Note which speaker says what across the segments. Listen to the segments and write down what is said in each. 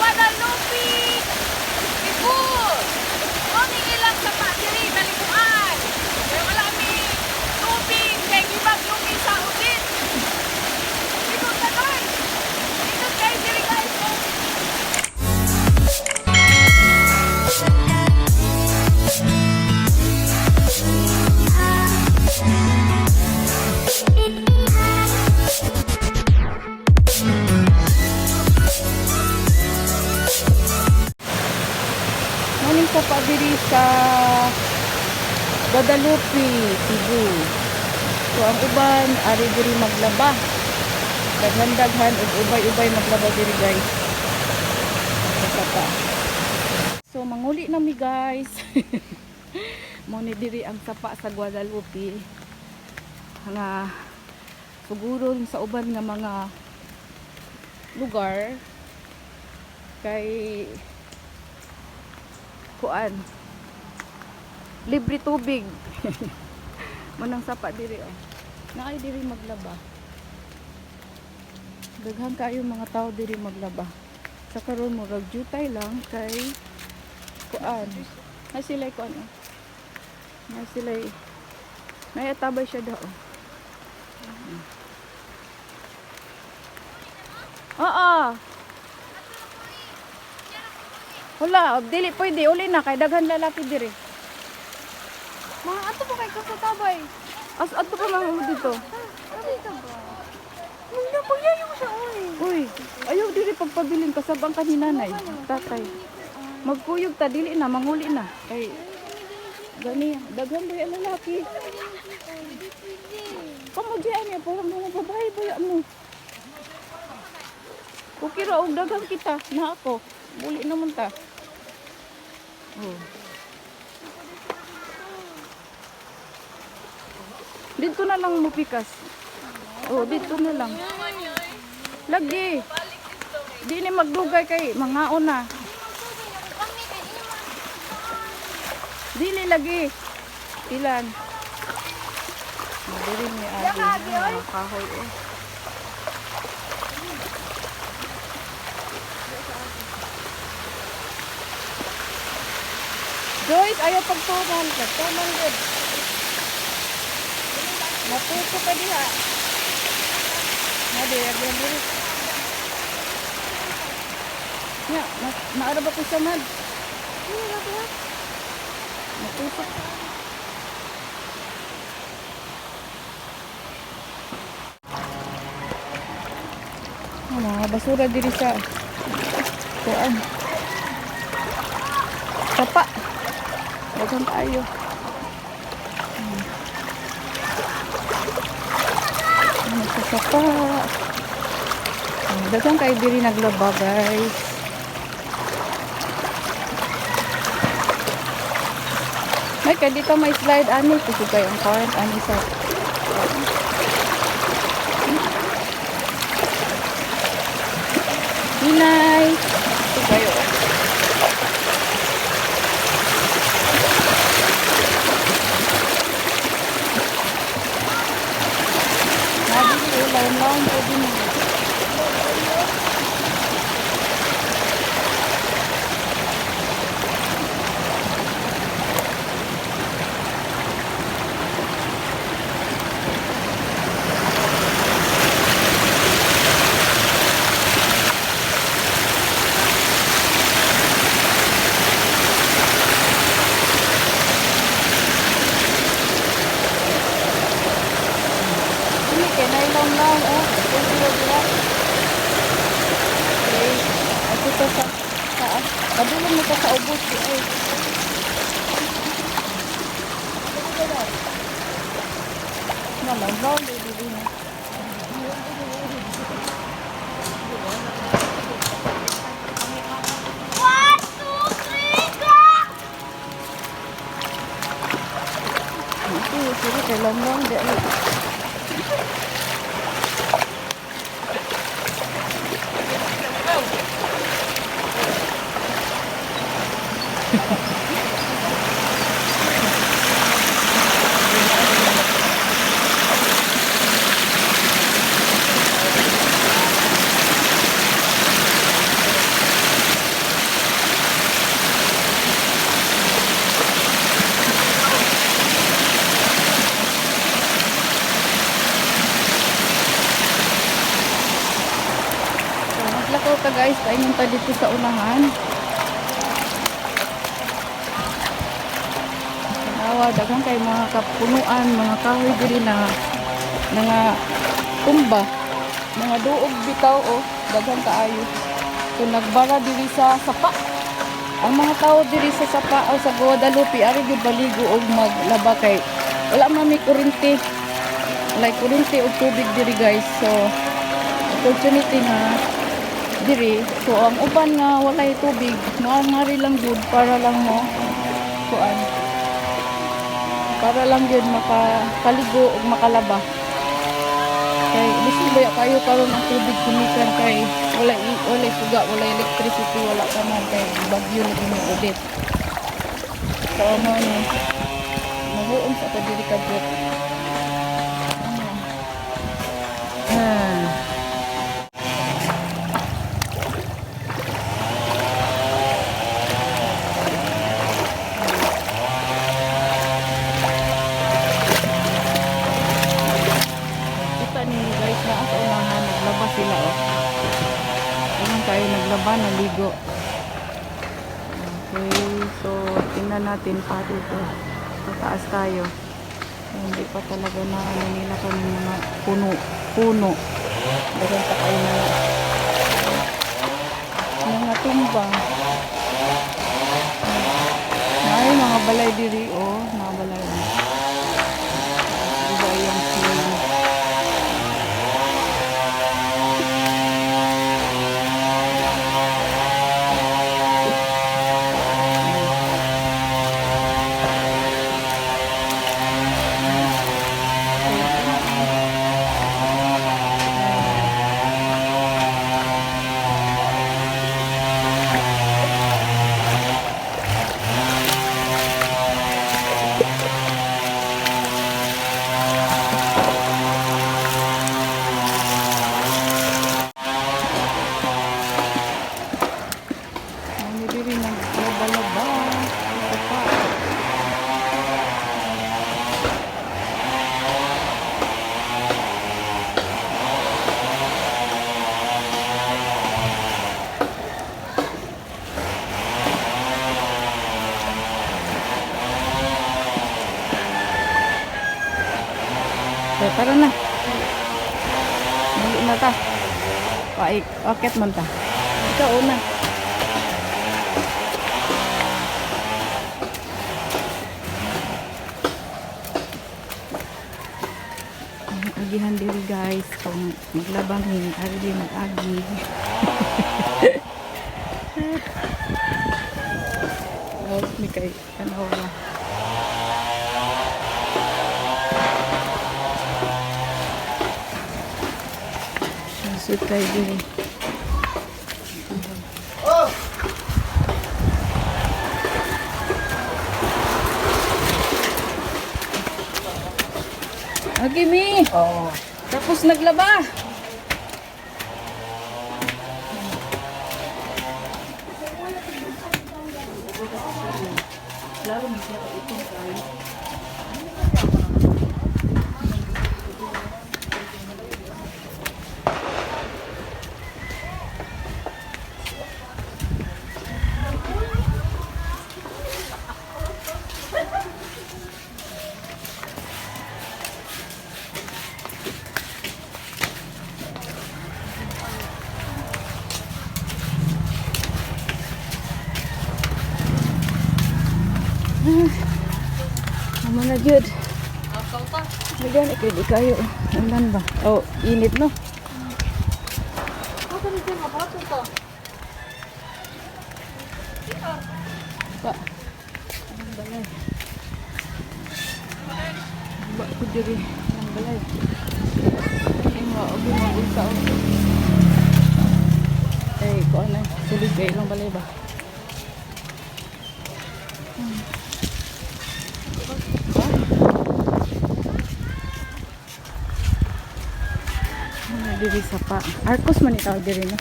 Speaker 1: Guadalupe, Cebu. Kami ilang sa diri nalikuan. Kaya wala mi tubig kay gibag lumi sa udit. Ikot na guys. Ikot guys diri guys. Morning po pa diri sa Guadalupe, Cebu. So ang uban ari diri maglaba. Daghan-daghan ug ubay-ubay maglaba diri guys. Sapa. So manguli na mi guys. Mo ni diri ang sapa sa Guadalupe. Nga siguro sa uban nga mga lugar kay kuan libre tubig. Manang sapa diri oh. Naay diri maglaba. Daghan kayo mga tao diri maglaba. Sa karon mo rag jutay lang kay kuan. Ay sila kuan oh. Ay sila may atabay siya daw. Oo. Wala, dili pwede, uli na kay daghan lalaki diri.
Speaker 2: Mga ato po kay kasatabay.
Speaker 1: Ato pa mga dito.
Speaker 2: Ano ka ba? Hindi po yan yung siya, uy.
Speaker 1: Uy, ayaw diri pagpabiling kasabang kaninanay, tatay. Magkuyog ta dili na manguli na. Kay gani, daghan ba ang lalaki? Kamo di ay parang mga babae ba mo? Kukira og daghang kita na ako. Buli naman ta. Oh. Dito na lang mupikas. Oh, dito na lang. Lagi. Di ni magdugay kay mangaon na. Dili lagi. Ilan? Dili ni agi. Kahoy oh. Joyce, ayaw pagtuman. Pagtuman good. Matuto ka diha. Nadi, agyan diri. Ya, naara ba ko sa mad? Matuto. Mga basura diri sa kuan. Sapa. Dagan tayo. Sapa. Dagan kayo diri naglaba guys. May kaya dito may slide ani. Kasi kayo ang current ani sa Hinay. Ito kayo. Lain-lain po din. Lang oh, okay, ako to sa taas. Padulong mo ka sa ubos eh. Nalang raw, hindi na. Ito, sige, kailan lang, di alam. ta guys, kainin ta dito sa unahan. Tanawa, daghang kay mga kapunuan, mga kahoy diri na nga tumba, mga duog bitaw o daghang kaayo. So nagbara diri sa sapa. Ang mga tao diri sa sapa o sa Guadalupe ari gyud baligo og maglaba kay wala man may kuryente. Like kuryente og tubig diri guys. So opportunity na diri. So ang uban nga walay tubig, maangari lang jud para lang mo kuan. Para lang jud makapaligo og makalaba. Kay bisan ba kayo karon ang tubig kumikan kay walay suga, walay electricity, wala ka man kay bagyo na giniudit. So ano ni mahuom sa diri kadto. Sila oh. Ayun tayo naglaba, naligo. Okay, so tingnan natin pa dito. Tataas tayo. Hindi pa talaga na ano nila kung mga puno. Dagan pa kayo na mga tumba. Ay, mga balay diri oh, mga balay. Diba yung so, tara na. Mali na ta. Akit man ta. Ikaw una. Agihan diri guys. Kung maglabangin, ari din mag-agi. Tapos ni kay tanawa. Masud tayo diri. Agi mi.
Speaker 3: Oo.
Speaker 1: Tapos naglaba. Lalo mo siya itong kain. Naman na jud. Magyan ikay di kayo. Ulan ba? Oh, init no.
Speaker 2: Ako rin din mabato to.
Speaker 1: Ba. Ang balay. Ba ko diri ang balay. Ay mo obi mo bulsa. Eh, ko ana sulit kay ilang balay ba? Diri sa pa. Arcos man itaw diri no.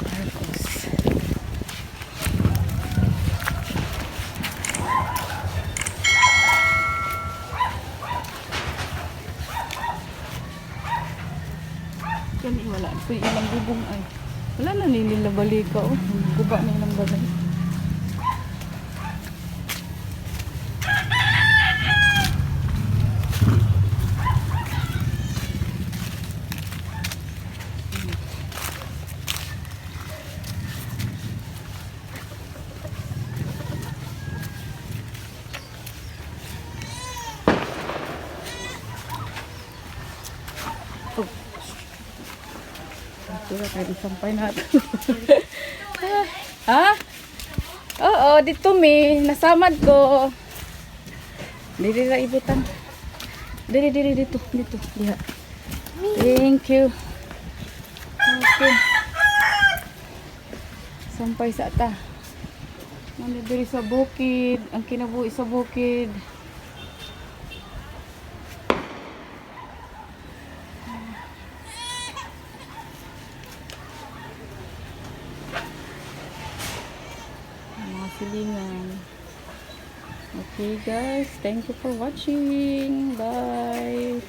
Speaker 1: Arcos. Kani wala po ilang bubong ay. Wala na nila balika oh. Guba na ilang balay. Sira tayo isampay natin. Ha? Oo, dito mi. Nasamad ko. Dili ra ibutan. Dili, dito. Dito. Diha. Thank you. Okay. Sampay sa ata. Nandito diri sa bukid. Ang kinabuhi sa bukid. Mga silingan. Okay guys, thank you for watching. Bye.